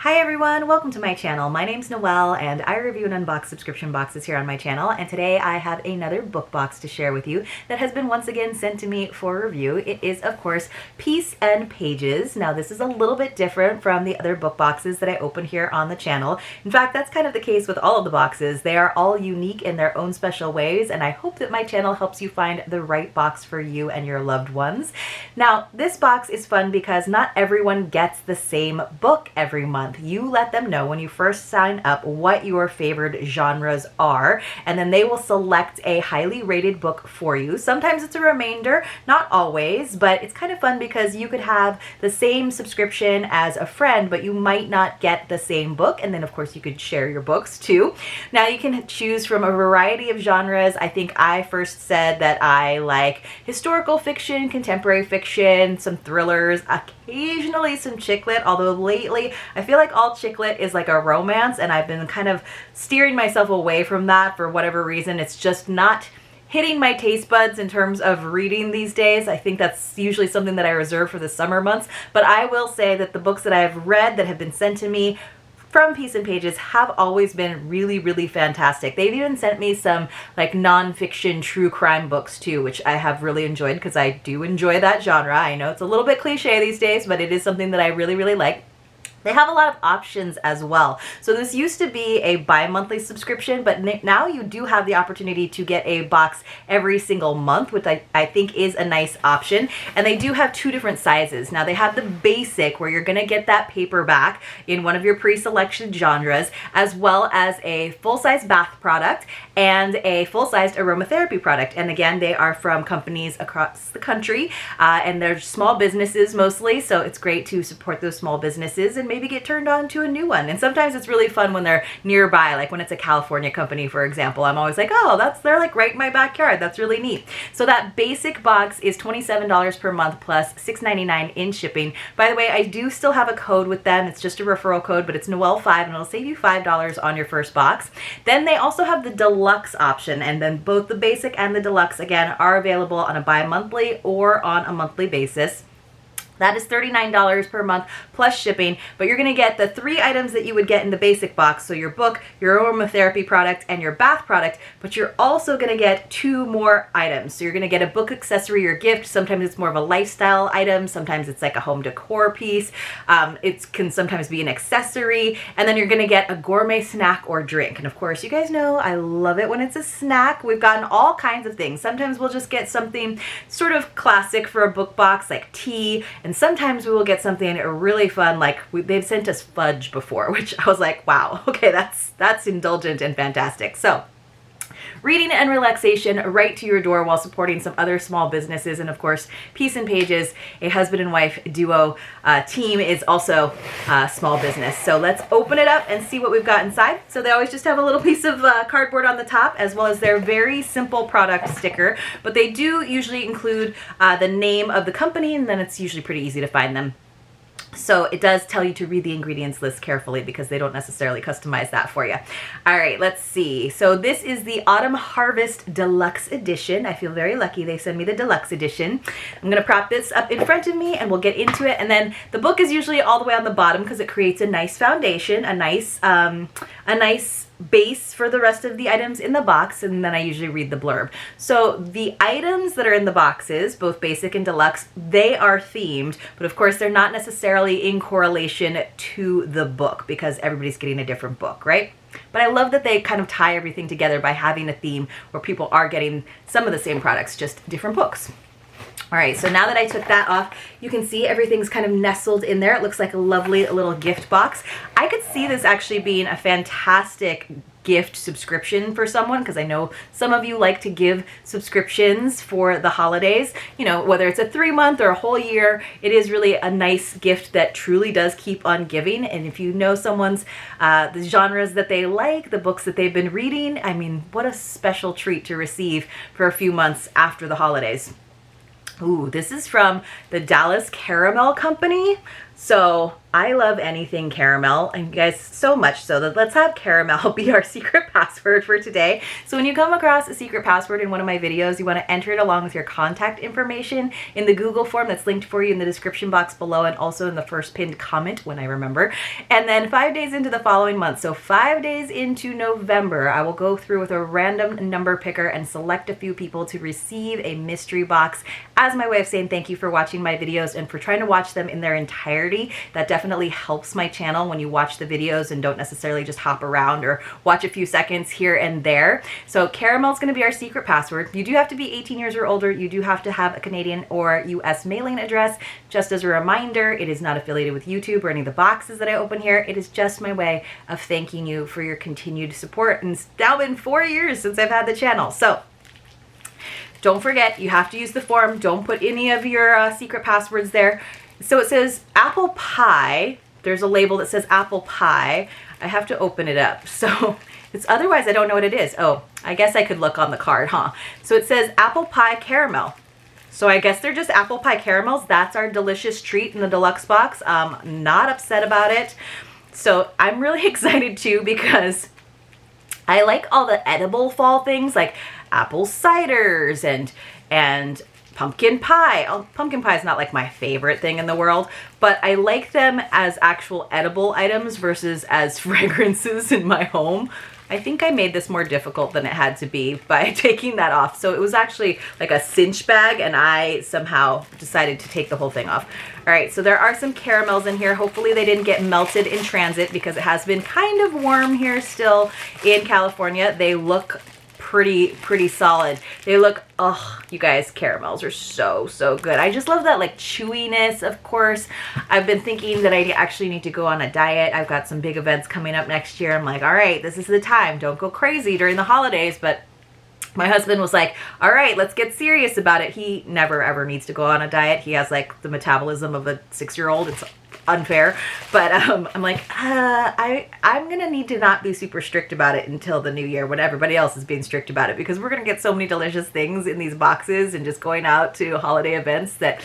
Hi everyone, welcome to my channel. My name's Noel and I review and unbox subscription boxes here on my channel, and today I have another book box to share with you that has been once again sent to me for review. It is of course Peace and Pages. Now this is a little bit different from the other book boxes that I open here on the channel. In fact, that's kind of the case with all of the boxes. They are all unique in their own special ways, and I hope that my channel helps you find the right box for you and your loved ones. Now this box is fun because not everyone gets the same book every month. You let them know when you first sign up what your favorite genres are, and then they will select a highly rated book for you. Sometimes it's a remainder, not always, but it's kind of fun because you could have the same subscription as a friend, but you might not get the same book, and then of course you could share your books too. Now you can choose from a variety of genres. I think I first said that I like historical fiction, contemporary fiction, some thrillers, occasionally some chick lit, although lately I feel like all chick lit is like a romance, and I've been kind of steering myself away from that for whatever reason. It's just not hitting my taste buds in terms of reading these days. I think that's usually something that I reserve for the summer months, but I will say that the books that I've read that have been sent to me from Peace and Pages have always been really, really fantastic. They've even sent me some like nonfiction true crime books too, which I have really enjoyed because I do enjoy that genre. I know it's a little bit cliche these days, but it is something that I really, really like. They have a lot of options as well. So this used to be a bi-monthly subscription, but now you do have the opportunity to get a box every single month, which I think is a nice option. And they do have two different sizes. Now they have the basic, where you're gonna get that paperback in one of your pre-selected genres, as well as a full-size bath product and a full-sized aromatherapy product. And again, they are from companies across the country, and they're small businesses mostly, so it's great to support those small businesses and maybe get turned on to a new one. And sometimes it's really fun when they're nearby, like when it's a California company, for example. I'm always like, oh, they're like right in my backyard. That's really neat. So that basic box is $27 per month plus $6.99 in shipping. By the way, I do still have a code with them. It's just a referral code, but it's Noel5, and it'll save you $5 on your first box. Then they also have the Deluxe option, and then both the basic and the Deluxe, again, are available on a bi-monthly or on a monthly basis. That is $39 per month plus shipping, but you're going to get the 3 items that you would get in the basic box. So your book, your aromatherapy product, and your bath product, but you're also going to get 2 more items. So you're going to get a book accessory or gift. Sometimes it's more of a lifestyle item. Sometimes it's like a home decor piece. It can sometimes be an accessory. And then you're going to get a gourmet snack or drink. And of course, you guys know I love it when it's a snack. We've gotten all kinds of things. Sometimes we'll just get something sort of classic for a book box, like tea. And sometimes we will get something really fun, like they've sent us fudge before, which I was like, wow, okay, that's indulgent and fantastic. So reading and relaxation right to your door while supporting some other small businesses. And of course, Peace and Pages, a husband and wife duo team, is also a small business. So let's open it up and see what we've got inside. So they always just have a little piece of cardboard on the top, as well as their very simple product sticker. But they do usually include the name of the company, and then it's usually pretty easy to find them. So it does tell you to read the ingredients list carefully because they don't necessarily customize that for you. All right, let's see. So this is the Autumn Harvest Deluxe Edition. I feel very lucky they send me the Deluxe Edition. I'm going to prop this up in front of me and we'll get into it. And then the book is usually all the way on the bottom because it creates a nice foundation, a nice base for the rest of the items in the box, and then I usually read the blurb. So the items that are in the boxes, both basic and deluxe, they are themed, but of course they're not necessarily in correlation to the book because everybody's getting a different book, right? But I love that they kind of tie everything together by having a theme where people are getting some of the same products, just different books. All right, so now that I took that off, you can see everything's kind of nestled in there. It looks like a lovely little gift box. I could see this actually being a fantastic gift subscription for someone, because I know some of you like to give subscriptions for the holidays. You know, whether it's a 3-month or a whole year, it is really a nice gift that truly does keep on giving. And if you know someone's the genres that they like, the books that they've been reading, I mean, what a special treat to receive for a few months after the holidays. Ooh, this is from the Dallas Caramel Company. So I love anything caramel, and guys, so much so that let's have caramel be our secret password for today. So when you come across a secret password in one of my videos, you want to enter it along with your contact information in the Google form that's linked for you in the description box below, and also in the first pinned comment when I remember. And then 5 days into the following month, so 5 days into November, I will go through with a random number picker and select a few people to receive a mystery box as my way of saying thank you for watching my videos and for trying to watch them in their entirety. That definitely helps my channel when you watch the videos and don't necessarily just hop around or watch a few seconds here and there. So caramel is going to be our secret password. You do have to be 18 years or older. You do have to have a Canadian or US mailing address. Just as a reminder, it is not affiliated with YouTube or any of the boxes that I open here. It is just my way of thanking you for your continued support. And it's now been 4 years since I've had the channel. So don't forget, you have to use the form. Don't put any of your secret passwords there. So it says apple pie. There's a label that says apple pie. I have to open it up. So it's otherwise I don't know what it is. Oh, I guess I could look on the card, huh? So it says apple pie caramel. So I guess they're just apple pie caramels. That's our delicious treat in the deluxe box. Not upset about it. So I'm really excited too because I like all the edible fall things like apple ciders and pumpkin pie. Oh, pumpkin pie is not like my favorite thing in the world, but I like them as actual edible items versus as fragrances in my home. I think I made this more difficult than it had to be by taking that off. So it was actually like a cinch bag and I somehow decided to take the whole thing off. All right, so there are some caramels in here. Hopefully they didn't get melted in transit because it has been kind of warm here still in California. They look pretty solid. They look, oh, you guys, caramels are so good. I just love that like chewiness. Of course, I've been thinking that I actually need to go on a diet. I've got some big events coming up next year. I'm like, all right, this is the time. Don't go crazy during the holidays. But my husband was like, all right, let's get serious about it. He never ever needs to go on a diet. He has like the metabolism of a 6-year-old. It's unfair, but I'm like, I'm gonna need to not be super strict about it until the new year when everybody else is being strict about it, because we're gonna get so many delicious things in these boxes and just going out to holiday events that,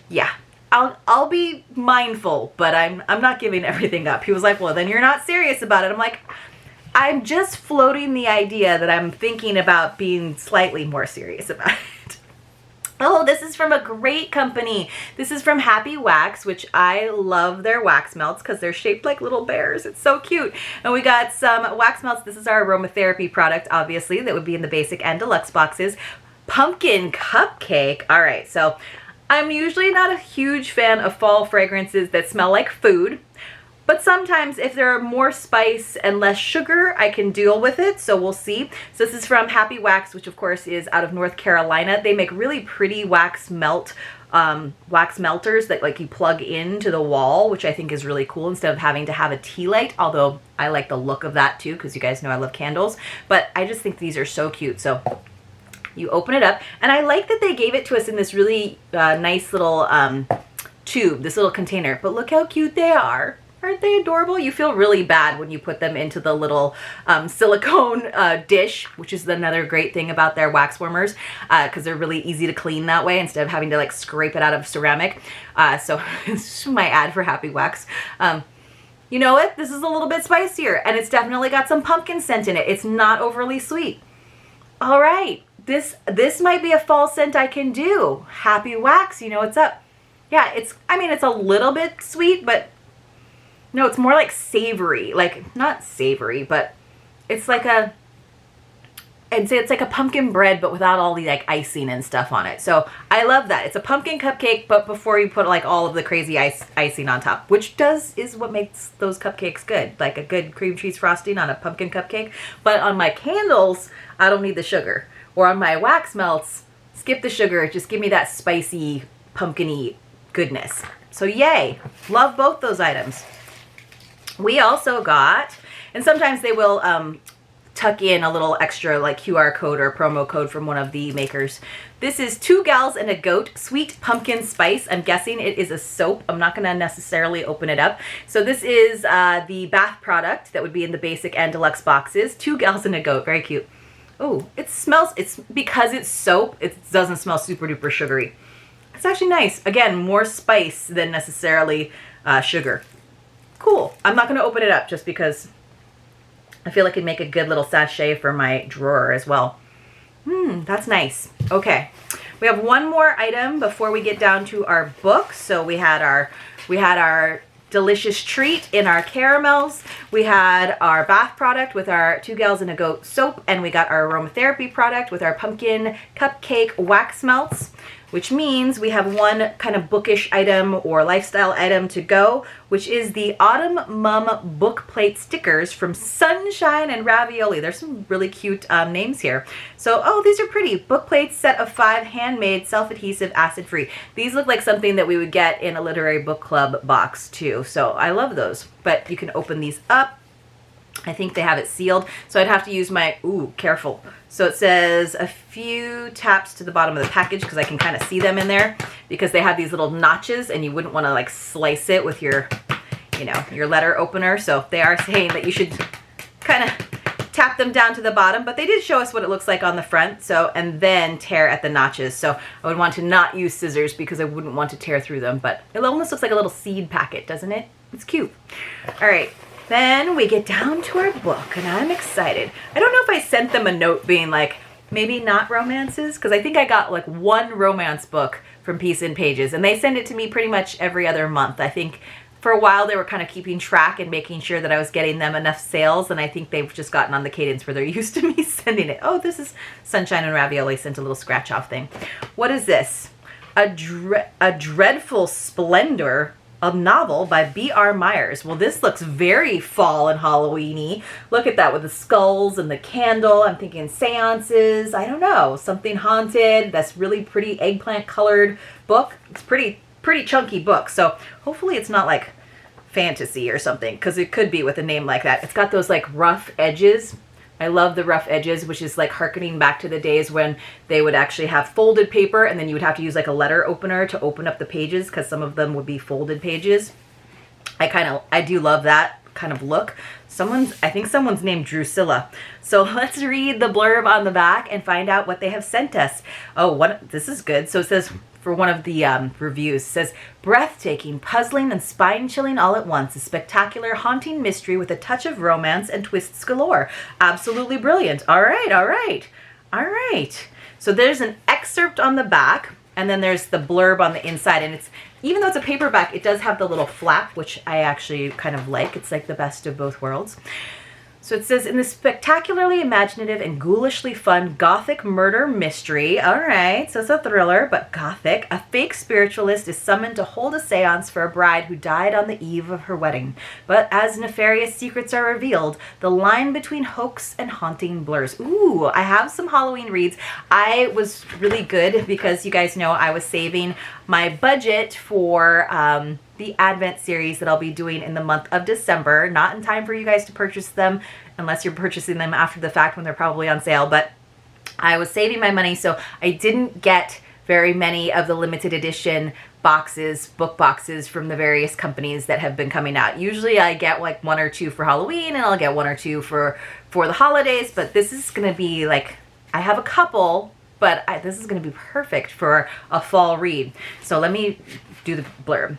yeah, I'll be mindful, but I'm not giving everything up. He was like, well, then you're not serious about it. I'm like, I'm just floating the idea that I'm thinking about being slightly more serious about it. Oh, this is from a great company. This is from Happy Wax, which I love their wax melts because they're shaped like little bears. It's so cute. And we got some wax melts. This is our aromatherapy product, obviously, that would be in the basic and deluxe boxes. Pumpkin cupcake. All right, so I'm usually not a huge fan of fall fragrances that smell like food. But sometimes if there are more spice and less sugar, I can deal with it, so we'll see. So this is from Happy Wax, which of course is out of North Carolina. They make really pretty wax melters that like you plug into the wall, which I think is really cool instead of having to have a tea light, although I like the look of that too, because you guys know I love candles. But I just think these are so cute. So you open it up, and I like that they gave it to us in this really nice little tube, this little container. But look how cute they are. Aren't they adorable? You feel really bad when you put them into the little silicone dish, which is another great thing about their wax warmers, because they're really easy to clean that way instead of having to like scrape it out of ceramic. So it's my ad for Happy Wax. You know what? This is a little bit spicier, and it's definitely got some pumpkin scent in it. It's not overly sweet. All right, this might be a fall scent I can do. Happy Wax, you know what's up. Yeah, I mean, it's a little bit sweet, but no, it's more like savory. Like, not savory, but it's like I'd say it's like a pumpkin bread, but without all the like icing and stuff on it. So I love that. It's a pumpkin cupcake, but before you put like all of the crazy icing on top, which is what makes those cupcakes good. Like a good cream cheese frosting on a pumpkin cupcake. But on my candles, I don't need the sugar. Or on my wax melts, skip the sugar. Just give me that spicy, pumpkin-y goodness. So yay. Love both those items. We also got, and sometimes they will tuck in a little extra like QR code or promo code from one of the makers. This is 2 Gals and a Goat Sweet Pumpkin Spice. I'm guessing it is a soap. I'm not going to necessarily open it up. So this is the bath product that would be in the basic and deluxe boxes. 2 Gals and a Goat. Very cute. Oh, it smells, because it's soap, it doesn't smell super duper sugary. It's actually nice. Again, more spice than necessarily sugar. Cool. I'm not going to open it up just because I feel like it'd make a good little sachet for my drawer as well. That's nice. Okay. We have one more item before we get down to our book. So we had our delicious treat in our caramels. We had our bath product with our 2 Gals and a Goat soap, and we got our aromatherapy product with our pumpkin cupcake wax melts, which means we have one kind of bookish item or lifestyle item to go, which is the Autumn Mum book plate stickers from Sunshine and Ravioli. There's some really cute names here. So, oh, these are pretty. Book plates, set of 5, handmade, self-adhesive, acid-free. These look like something that we would get in a literary book club box too. So I love those. But you can open these up. I think they have it sealed, so I'd have to use my, ooh, careful. So it says a few taps to the bottom of the package because I can kind of see them in there because they have these little notches and you wouldn't want to like slice it with your, you know, your letter opener. So they are saying that you should kind of tap them down to the bottom, but they did show us what it looks like on the front. So, and then tear at the notches. So I would want to not use scissors because I wouldn't want to tear through them, but it almost looks like a little seed packet, doesn't it? It's cute. All right. Then we get down to our book, and I'm excited. I don't know if I sent them a note being like, maybe not romances, because I think I got like one romance book from Piece in Pages, and they send it to me pretty much every other month. I think for a while they were kind of keeping track and making sure that I was getting them enough sales, and I think they've just gotten on the cadence where they're used to me sending it. Oh, this is Sunshine and Ravioli sent a little scratch-off thing. What is this? A Dreadful Splendor, a novel by B.R. Myers. Well, this looks very fall and Halloween-y. Look at that with the skulls and the candle. I'm thinking seances. I don't know. Something haunted. That's really pretty eggplant colored book. It's pretty chunky book. So hopefully it's not like fantasy or something, because it could be with a name like that. It's got those like rough edges. I love the rough edges, which is like harkening back to the days when they would actually have folded paper and then you would have to use like a letter opener to open up the pages because some of them would be folded pages. I do love that kind of look. I think someone's named Drusilla. So let's read the blurb on the back and find out what they have sent us. Oh, this is good. So it says, for one of the reviews, it says, breathtaking, puzzling, and spine-chilling all at once. A spectacular, haunting mystery with a touch of romance and twists galore. Absolutely brilliant. All right, all right, all right. So there's an excerpt on the back, and then there's the blurb on the inside. And it's, even though it's a paperback, it does have the little flap, which I actually kind of like. It's like the best of both worlds. So it says, in this spectacularly imaginative and ghoulishly fun gothic murder mystery, all right, so it's a thriller, but gothic, a fake spiritualist is summoned to hold a seance for a bride who died on the eve of her wedding. But as nefarious secrets are revealed, the line between hoax and haunting blurs. Ooh, I have some Halloween reads. I was really good because you guys know I was saving my budget for the Advent series that I'll be doing in the month of December. Not in time for you guys to purchase them unless you're purchasing them after the fact when they're probably on sale, but I was saving my money, so I didn't get very many of the limited edition boxes, book boxes from the various companies that have been coming out. Usually I get like 1 or 2 for Halloween and I'll get 1 or 2 for the holidays, but this is going to be like, I have a couple, but this is going to be perfect for a fall read. So let me do the blurb.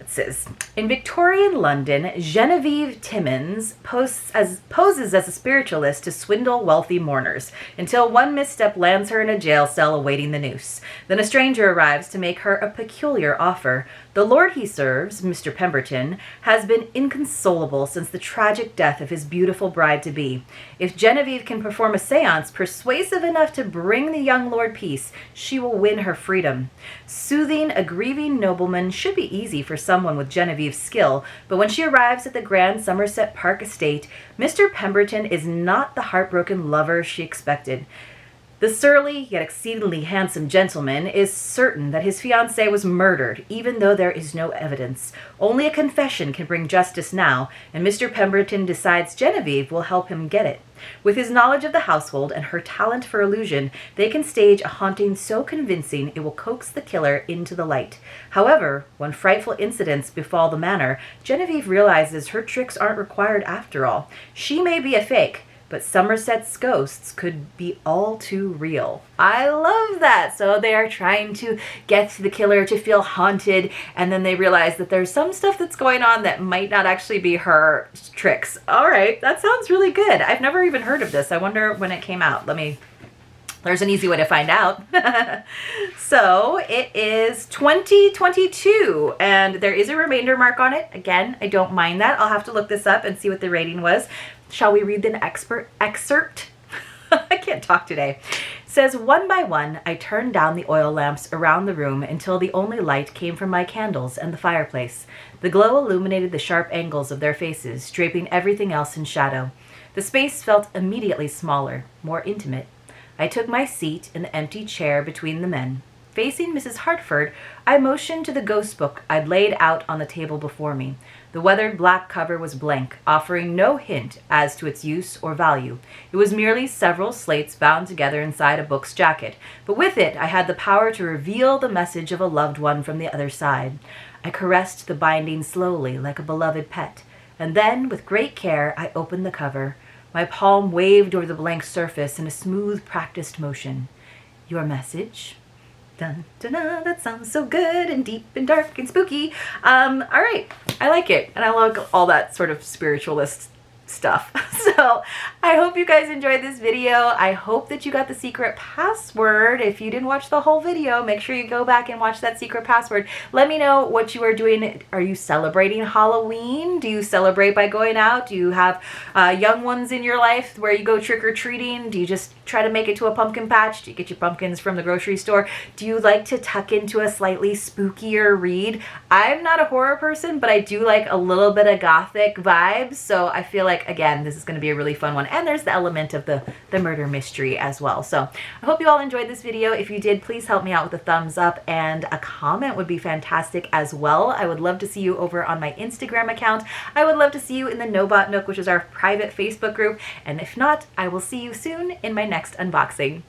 It says, in Victorian London, Genevieve Timmins poses as a spiritualist to swindle wealthy mourners, until one misstep lands her in a jail cell awaiting the noose. Then a stranger arrives to make her a peculiar offer. The lord he serves, Mr. Pemberton, has been inconsolable since the tragic death of his beautiful bride-to-be. If Genevieve can perform a seance persuasive enough to bring the young lord peace, she will win her freedom. Soothing a grieving nobleman should be easy for someone with Genevieve's skill, but when she arrives at the grand Somerset Park estate, Mr. Pemberton is not the heartbroken lover she expected. The surly, yet exceedingly handsome gentleman is certain that his fiancée was murdered, even though there is no evidence. Only a confession can bring justice now, and Mr. Pemberton decides Genevieve will help him get it. With his knowledge of the household and her talent for illusion, they can stage a haunting so convincing it will coax the killer into the light. However, when frightful incidents befall the manor, Genevieve realizes her tricks aren't required after all. She may be a fake, but Somerset's ghosts could be all too real. I love that. So they are trying to get the killer to feel haunted, and then they realize that there's some stuff that's going on that might not actually be her tricks. All right, that sounds really good. I've never even heard of this. I wonder when it came out. There's an easy way to find out. So it is 2022, and there is a remainder mark on it. Again, I don't mind that. I'll have to look this up and see what the rating was. Shall we read the excerpt? I can't talk today. It says, one by one, I turned down the oil lamps around the room until the only light came from my candles and the fireplace. The glow illuminated the sharp angles of their faces, draping everything else in shadow. The space felt immediately smaller, more intimate. I took my seat in the empty chair between the men. Facing Mrs. Hartford, I motioned to the ghost book I'd laid out on the table before me. The weathered black cover was blank, offering no hint as to its use or value. It was merely several slates bound together inside a book's jacket, but with it I had the power to reveal the message of a loved one from the other side. I caressed the binding slowly like a beloved pet, and then, with great care, I opened the cover. My palm waved over the blank surface in a smooth, practiced motion. Your message? Dun, dun, dun, that sounds so good and deep and dark and spooky. All right, I like it. And I love all that sort of spiritualist stuff. So I hope you guys enjoyed this video. I hope that you got the secret password. If you didn't watch the whole video, make sure you go back and watch that secret password. Let me know what you are doing. Are you celebrating Halloween? Do you celebrate by going out? Do you have young ones in your life where you go trick-or-treating? Do you just try to make it to a pumpkin patch? Do you get your pumpkins from the grocery store? Do you like to tuck into a slightly spookier read? I'm not a horror person, but I do like a little bit of gothic vibes, so I feel like, again, this is going to be a really fun one. And there's the element of the murder mystery as well. So I hope you all enjoyed this video. If you did, please help me out with a thumbs up, and a comment would be fantastic as well. I would love to see you over on my Instagram account. I would love to see you in the Nobot Nook, which is our private Facebook group. And if not, I will see you soon in my next unboxing.